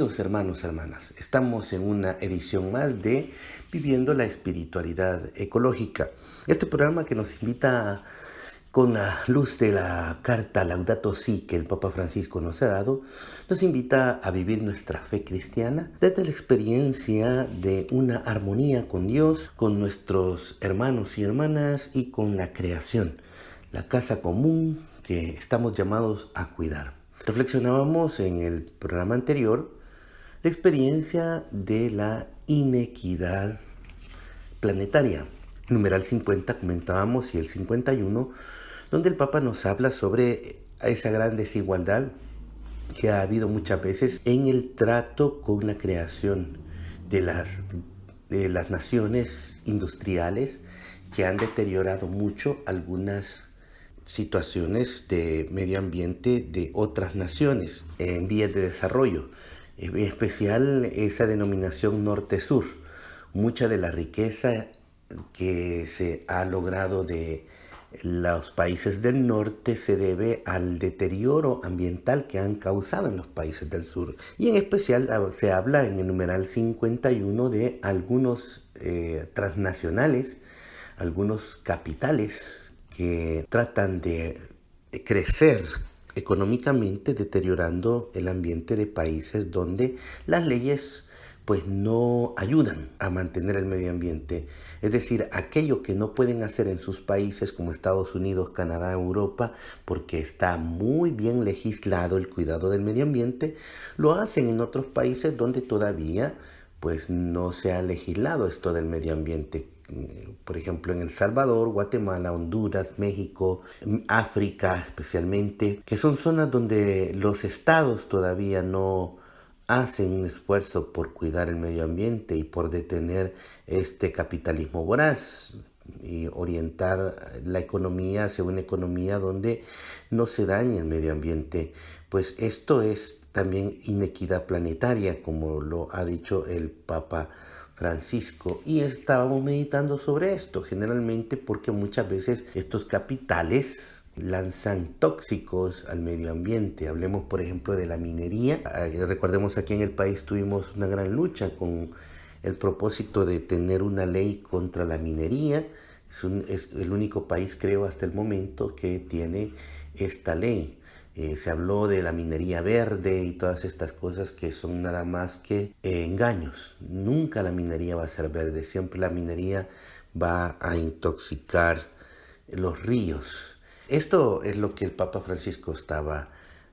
Bienvenidos hermanas, estamos en una edición más de Viviendo la Espiritualidad Ecológica. Este programa que nos invita con la luz de la carta Laudato Si que el Papa Francisco nos ha dado, nos invita a vivir nuestra fe cristiana desde la experiencia de una armonía con Dios, con nuestros hermanos y hermanas y con la creación, la casa común que estamos llamados a cuidar. Reflexionábamos en el programa anterior la experiencia de la inequidad planetaria. Numeral 50 comentábamos y el 51, donde el Papa nos habla sobre esa gran desigualdad que ha habido muchas veces en el trato con la creación de las naciones industriales que han deteriorado mucho algunas situaciones de medio ambiente de otras naciones en vías de desarrollo, en especial esa denominación norte-sur. Mucha de la riqueza que se ha logrado de los países del norte se debe al deterioro ambiental que han causado en los países del sur. Y en especial se habla en el numeral 51 de algunos transnacionales, algunos capitales que tratan de crecer económicamente deteriorando el ambiente de países donde las leyes pues no ayudan a mantener el medio ambiente. Es decir, aquello que no pueden hacer en sus países como Estados Unidos, Canadá, Europa, porque está muy bien legislado el cuidado del medio ambiente, lo hacen en otros países donde todavía pues no se ha legislado esto del medio ambiente. Por ejemplo, en El Salvador, Guatemala, Honduras, México, África especialmente, que son zonas donde los estados todavía no hacen un esfuerzo por cuidar el medio ambiente y por detener este capitalismo voraz y orientar la economía hacia una economía donde no se dañe el medio ambiente. Pues esto es también inequidad planetaria, como lo ha dicho el Papa Francisco, y estábamos meditando sobre esto, generalmente porque muchas veces estos capitales lanzan tóxicos al medio ambiente. Hablemos por ejemplo de la minería. Recordemos, aquí en el país tuvimos una gran lucha con el propósito de tener una ley contra la minería. Es el único país, creo, hasta el momento que tiene esta ley. Se habló de la minería verde y todas estas cosas que son nada más que engaños. Nunca la minería va a ser verde, siempre la minería va a intoxicar los ríos. Esto es lo que el Papa Francisco estaba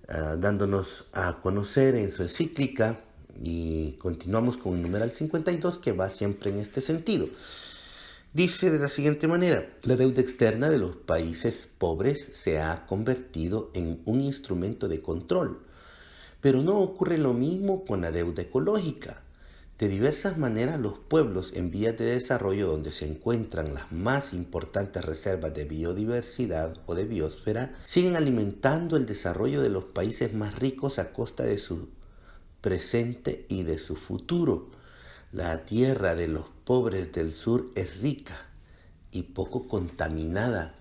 dándonos a conocer en su encíclica, y continuamos con el numeral 52 que va siempre en este sentido. Dice de la siguiente manera: la deuda externa de los países pobres se ha convertido en un instrumento de control, pero no ocurre lo mismo con la deuda ecológica. De diversas maneras, los pueblos en vías de desarrollo, donde se encuentran las más importantes reservas de biodiversidad o de biosfera, siguen alimentando el desarrollo de los países más ricos a costa de su presente y de su futuro. La tierra de los pobres del sur es rica y poco contaminada,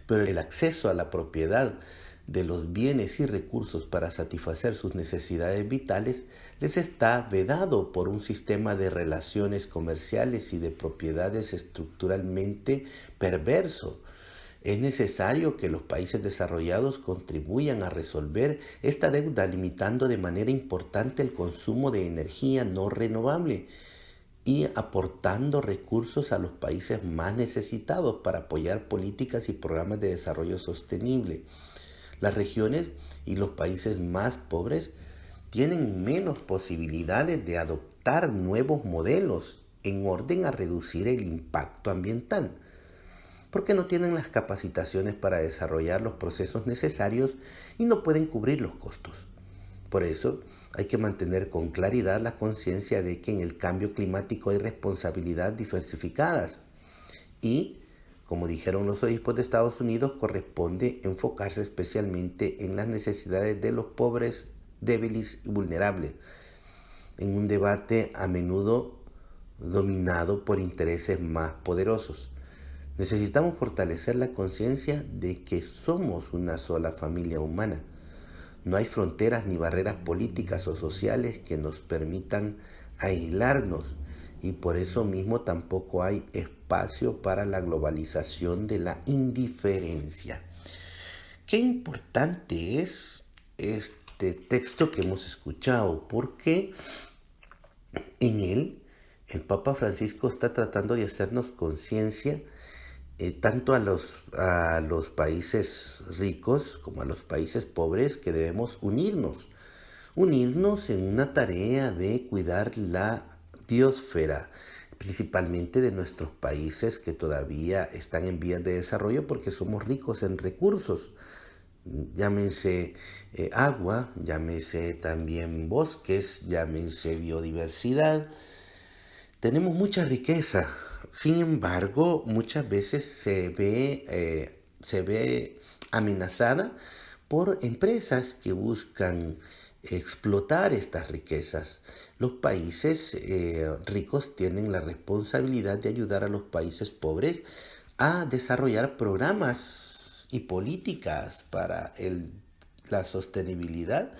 pero el acceso a la propiedad de los bienes y recursos para satisfacer sus necesidades vitales les está vedado por un sistema de relaciones comerciales y de propiedades estructuralmente perverso. Es necesario que los países desarrollados contribuyan a resolver esta deuda, limitando de manera importante el consumo de energía no renovable y aportando recursos a los países más necesitados para apoyar políticas y programas de desarrollo sostenible. Las regiones y los países más pobres tienen menos posibilidades de adoptar nuevos modelos en orden a reducir el impacto ambiental, porque no tienen las capacitaciones para desarrollar los procesos necesarios y no pueden cubrir los costos. Por eso hay que mantener con claridad la conciencia de que en el cambio climático hay responsabilidades diversificadas y, como dijeron los obispos de Estados Unidos, corresponde enfocarse especialmente en las necesidades de los pobres, débiles y vulnerables, en un debate a menudo dominado por intereses más poderosos. Necesitamos fortalecer la conciencia de que somos una sola familia humana. No hay fronteras ni barreras políticas o sociales que nos permitan aislarnos, y por eso mismo tampoco hay espacio para la globalización de la indiferencia. Qué importante es este texto que hemos escuchado, porque en él el Papa Francisco está tratando de hacernos conciencia, tanto a los países ricos como a los países pobres, que debemos unirnos en una tarea de cuidar la biosfera, principalmente de nuestros países que todavía están en vías de desarrollo, porque somos ricos en recursos. Llámense agua, llámense también bosques, llámense biodiversidad. Tenemos mucha riqueza. Sin embargo, muchas veces se ve amenazada por empresas que buscan explotar estas riquezas. Los países ricos tienen la responsabilidad de ayudar a los países pobres a desarrollar programas y políticas para la sostenibilidad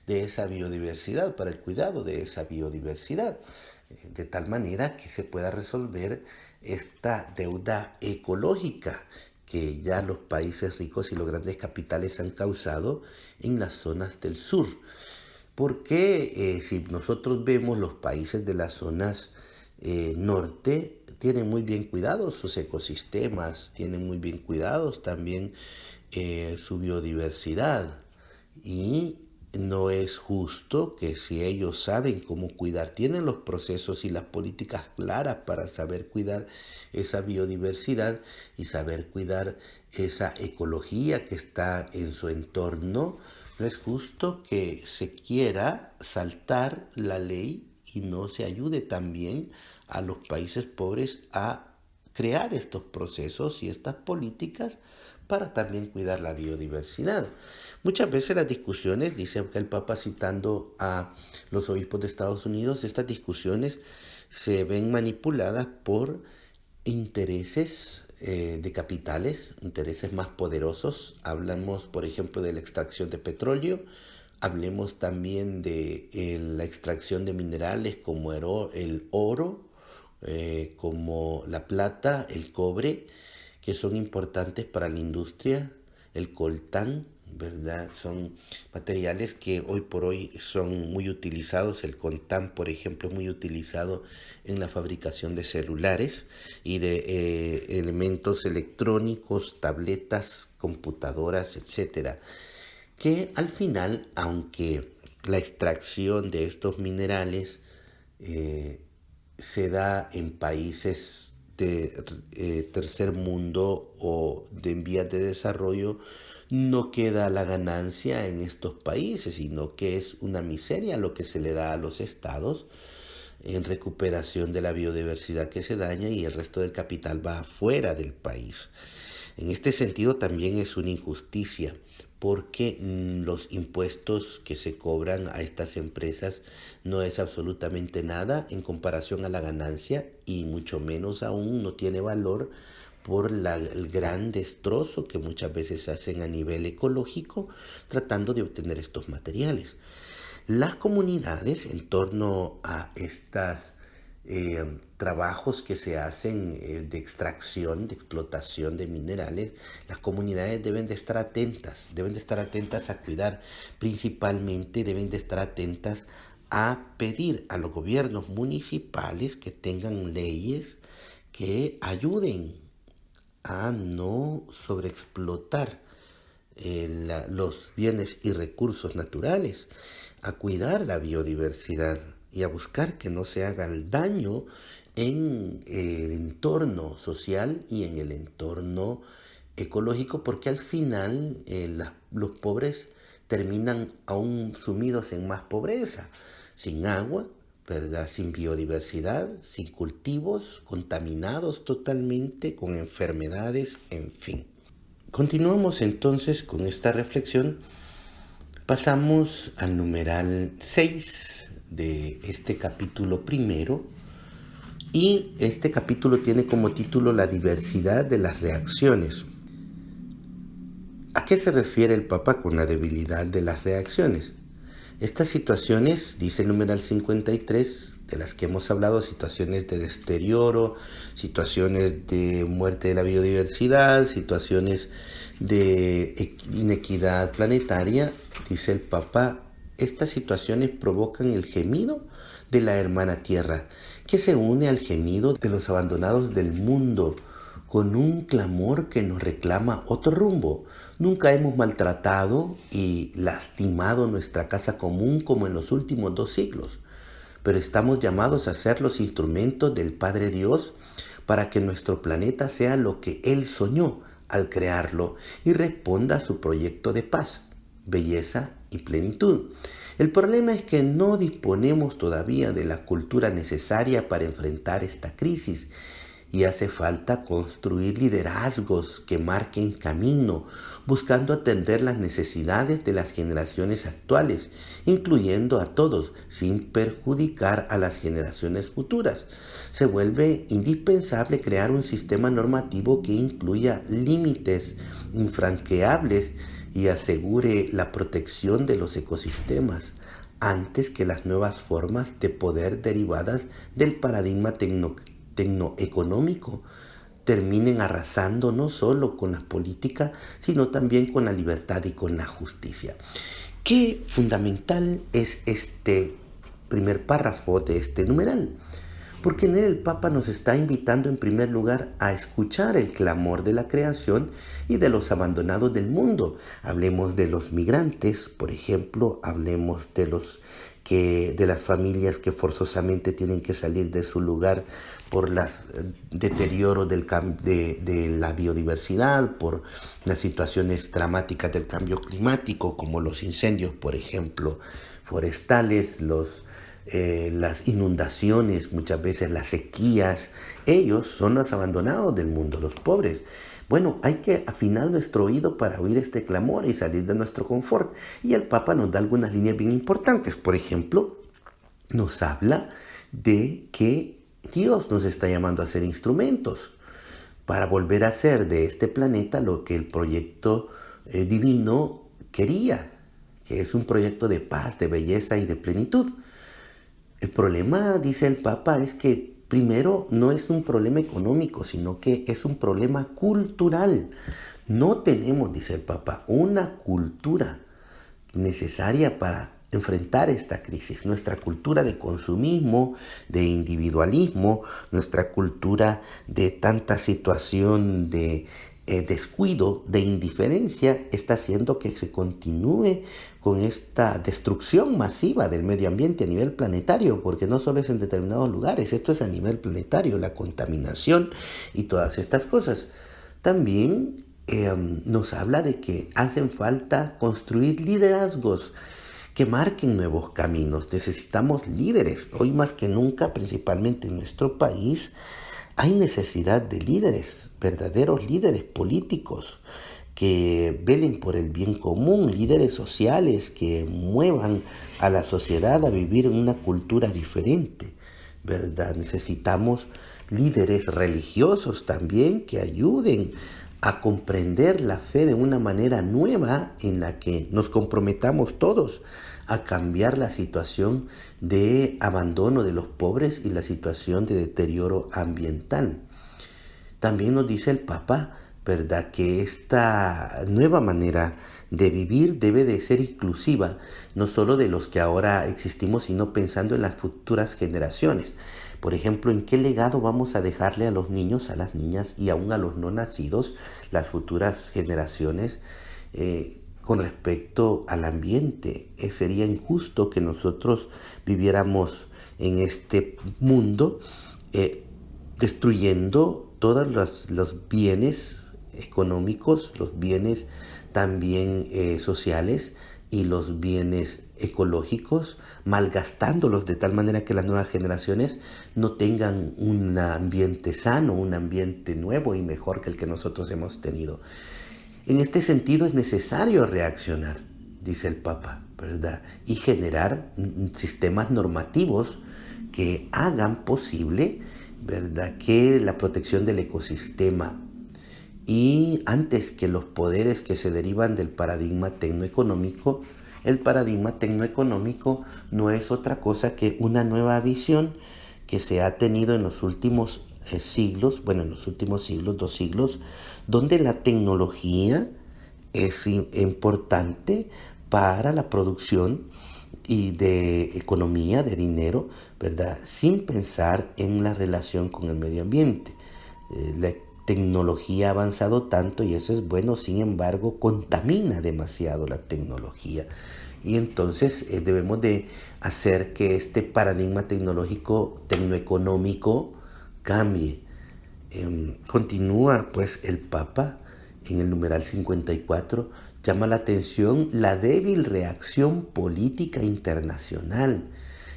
de esa biodiversidad, para el cuidado de esa biodiversidad, de tal manera que se pueda resolver esta deuda ecológica que ya los países ricos y los grandes capitales han causado en las zonas del sur. Porque si nosotros vemos los países de las zonas norte, tienen muy bien cuidados sus ecosistemas, tienen muy bien cuidados también su biodiversidad, y no es justo que si ellos saben cómo cuidar, tienen los procesos y las políticas claras para saber cuidar esa biodiversidad y saber cuidar esa ecología que está en su entorno, no es justo que se quiera saltar la ley y no se ayude también a los países pobres a crear estos procesos y estas políticas para también cuidar la biodiversidad. Muchas veces las discusiones, dice el Papa citando a los obispos de Estados Unidos, estas discusiones se ven manipuladas por intereses de capitales, intereses más poderosos. Hablamos, por ejemplo, de la extracción de petróleo, hablemos también de la extracción de minerales como el oro, como la plata, el cobre, que son importantes para la industria, el coltán, ¿verdad? Son materiales que hoy por hoy son muy utilizados. El coltán, por ejemplo, es muy utilizado en la fabricación de celulares y de elementos electrónicos, tabletas, computadoras, etcétera. Que al final, aunque la extracción de estos minerales se da en países de tercer mundo o de en vías de desarrollo, no queda la ganancia en estos países, sino que es una miseria lo que se le da a los estados en recuperación de la biodiversidad que se daña, y el resto del capital va afuera del país. En este sentido también es una injusticia, porque los impuestos que se cobran a estas empresas no es absolutamente nada en comparación a la ganancia, y mucho menos aún no tiene valor por el gran destrozo que muchas veces hacen a nivel ecológico tratando de obtener estos materiales. Las comunidades en torno a estos trabajos que se hacen de extracción, de explotación de minerales, las comunidades deben de estar atentas a cuidar, principalmente deben de estar atentas a pedir a los gobiernos municipales que tengan leyes que ayuden a no sobreexplotar los bienes y recursos naturales, a cuidar la biodiversidad y a buscar que no se haga el daño en el entorno social y en el entorno ecológico, porque al final los pobres terminan aún sumidos en más pobreza, sin agua, ¿verdad? Sin biodiversidad, sin cultivos, contaminados totalmente, con enfermedades, en fin. Continuamos entonces con esta reflexión. Pasamos al numeral 6 de este capítulo primero, y este capítulo tiene como título La diversidad de las reacciones. ¿A qué se refiere el Papa con la debilidad de las reacciones? Estas situaciones, dice el numeral 53, de las que hemos hablado, situaciones de deterioro, situaciones de muerte de la biodiversidad, situaciones de inequidad planetaria, dice el Papa, estas situaciones provocan el gemido de la hermana tierra, que se une al gemido de los abandonados del mundo, con un clamor que nos reclama otro rumbo. Nunca hemos maltratado y lastimado nuestra casa común como en los últimos 2 siglos, pero estamos llamados a ser los instrumentos del Padre Dios para que nuestro planeta sea lo que Él soñó al crearlo y responda a su proyecto de paz, belleza y plenitud. El problema es que no disponemos todavía de la cultura necesaria para enfrentar esta crisis y hace falta construir liderazgos que marquen camino, buscando atender las necesidades de las generaciones actuales, incluyendo a todos, sin perjudicar a las generaciones futuras. Se vuelve indispensable crear un sistema normativo que incluya límites infranqueables y asegure la protección de los ecosistemas antes que las nuevas formas de poder derivadas del paradigma tecnoeconómico terminen arrasando no solo con la política, sino también con la libertad y con la justicia. Qué fundamental es este primer párrafo de este numeral, porque en él el Papa nos está invitando en primer lugar a escuchar el clamor de la creación y de los abandonados del mundo. Hablemos de los migrantes, por ejemplo, hablemos de las familias que forzosamente tienen que salir de su lugar por el deterioro de la biodiversidad, por las situaciones dramáticas del cambio climático, como los incendios, por ejemplo, forestales, las inundaciones, muchas veces las sequías. Ellos son los abandonados del mundo, los pobres. Bueno, hay que afinar nuestro oído para oír este clamor y salir de nuestro confort. Y el Papa nos da algunas líneas bien importantes. Por ejemplo, nos habla de que Dios nos está llamando a ser instrumentos para volver a hacer de este planeta lo que el proyecto divino quería, que es un proyecto de paz, de belleza y de plenitud. El problema, dice el Papa, es que primero no es un problema económico, sino que es un problema cultural. No tenemos, dice el Papa, una cultura necesaria para enfrentar esta crisis. Nuestra cultura de consumismo, de individualismo, nuestra cultura de tanta situación de descuido, de indiferencia, está haciendo que se continúe con esta destrucción masiva del medio ambiente a nivel planetario, porque no solo es en determinados lugares, esto es a nivel planetario, la contaminación y todas estas cosas. También nos habla de que hacen falta construir liderazgos que marquen nuevos caminos. Necesitamos líderes, hoy más que nunca, principalmente en nuestro país, hay necesidad de líderes, verdaderos líderes políticos que velen por el bien común, líderes sociales que muevan a la sociedad a vivir en una cultura diferente, ¿verdad? Necesitamos líderes religiosos también que ayuden a comprender la fe de una manera nueva en la que nos comprometamos todos a cambiar la situación de abandono de los pobres y la situación de deterioro ambiental. También nos dice el Papa, ¿verdad?, que esta nueva manera de vivir debe de ser inclusiva, no solo de los que ahora existimos, sino pensando en las futuras generaciones. Por ejemplo, ¿en qué legado vamos a dejarle a los niños, a las niñas y aún a los no nacidos, las futuras generaciones, con respecto al ambiente? Sería injusto que nosotros viviéramos en este mundo destruyendo todos los bienes económicos, los bienes también sociales y los bienes ecológicos, malgastándolos de tal manera que las nuevas generaciones no tengan un ambiente sano, un ambiente nuevo y mejor que el que nosotros hemos tenido. En este sentido es necesario reaccionar, dice el Papa, ¿verdad? Y generar sistemas normativos que hagan posible, ¿verdad?, que la protección del ecosistema Y antes que los poderes que se derivan del paradigma tecnoeconómico, el paradigma tecnoeconómico no es otra cosa que una nueva visión que se ha tenido en los últimos siglos, en los últimos siglos, 2 siglos, donde la tecnología es importante para la producción y de economía, de dinero, ¿verdad? Sin pensar en la relación con el medio ambiente. La tecnología ha avanzado tanto y eso es bueno, sin embargo, contamina demasiado la tecnología. Y entonces debemos de hacer que este paradigma tecnológico, tecnoeconómico, cambie. Continúa pues el Papa en el numeral 54, llama la atención la débil reacción política internacional,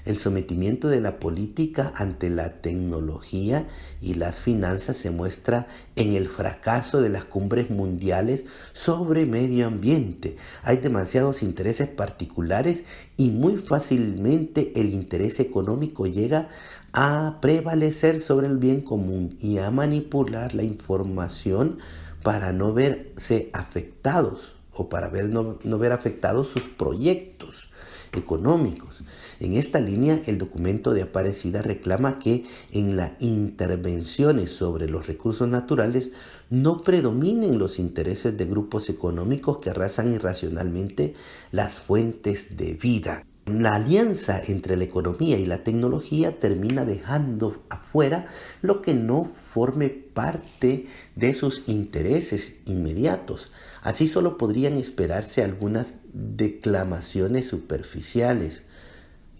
el sometimiento de la política ante la tecnología y las finanzas se muestra en el fracaso de las cumbres mundiales sobre medio ambiente. Hay demasiados intereses particulares y muy fácilmente el interés económico llega a prevalecer sobre el bien común y a manipular la información para no verse afectados o para no ver afectados sus proyectos económicos. En esta línea, el documento de Aparecida reclama que en las intervenciones sobre los recursos naturales no predominen los intereses de grupos económicos que arrasan irracionalmente las fuentes de vida. La alianza entre la economía y la tecnología termina dejando afuera lo que no forme parte de sus intereses inmediatos. Así solo podrían esperarse algunas declamaciones superficiales,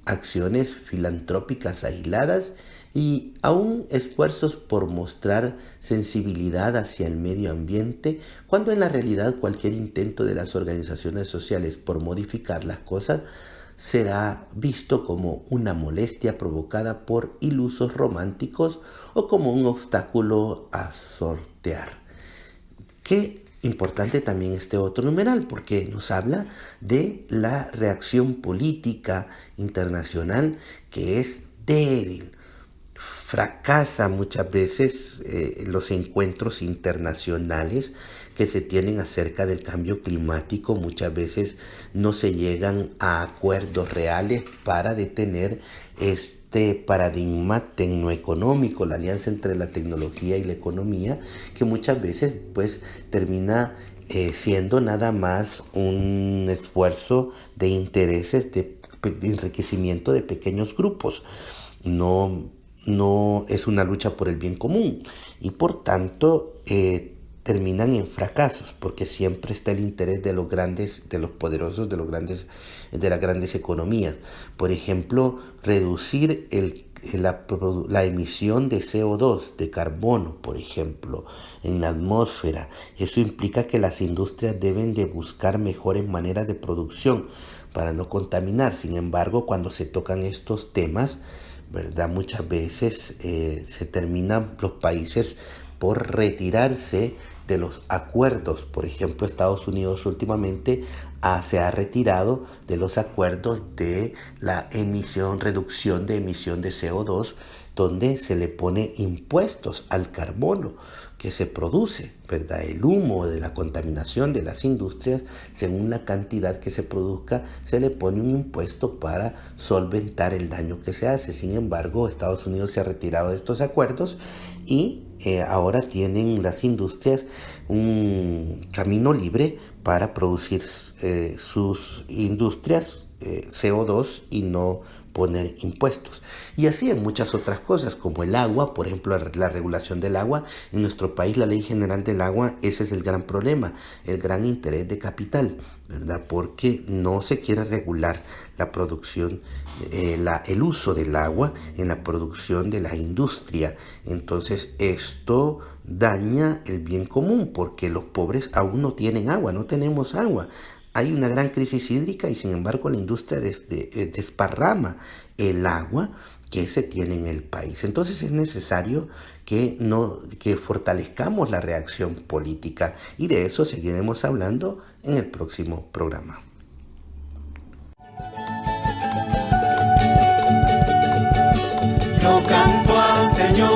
acciones filantrópicas aisladas y aún esfuerzos por mostrar sensibilidad hacia el medio ambiente, cuando en la realidad cualquier intento de las organizaciones sociales por modificar las cosas será visto como una molestia provocada por ilusos románticos o como un obstáculo a sortear. Qué importante también este otro numeral, porque nos habla de la reacción política internacional que es débil. Fracasa muchas veces los encuentros internacionales que se tienen acerca del cambio climático. Muchas veces no se llegan a acuerdos reales para detener este paradigma tecnoeconómico, la alianza entre la tecnología y la economía, que muchas veces pues termina siendo nada más un esfuerzo de intereses, de enriquecimiento de pequeños grupos. No es una lucha por el bien común y por tanto terminan en fracasos, porque siempre está el interés de los grandes, de los poderosos, de las grandes economías. Por ejemplo, reducir la emisión de CO2, de carbono, por ejemplo, en la atmósfera. Eso implica que las industrias deben de buscar mejores maneras de producción para no contaminar. Sin embargo, cuando se tocan estos temas, ¿verdad? Muchas veces se terminan los países por retirarse de los acuerdos. Por ejemplo, Estados Unidos últimamente se ha retirado de los acuerdos de la reducción de emisión de CO2, donde se le pone impuestos al carbono que se produce, ¿verdad? El humo de la contaminación de las industrias, según la cantidad que se produzca, se le pone un impuesto para solventar el daño que se hace. Sin embargo, Estados Unidos se ha retirado de estos acuerdos y ahora tienen las industrias un camino libre para producir sus industrias CO2 y no poner impuestos. Y así en muchas otras cosas, como el agua, por ejemplo, la regulación del agua. En nuestro país, la Ley General del Agua, ese es el gran problema, el gran interés de capital, ¿verdad? Porque no se quiere regular la producción, el uso del agua en la producción de la industria. Entonces, esto daña el bien común, porque los pobres aún no tienen agua, no tenemos agua. Hay una gran crisis hídrica y sin embargo la industria desparrama el agua que se tiene en el país. Entonces es necesario que fortalezcamos la reacción política y de eso seguiremos hablando en el próximo programa. Yo canto al Señor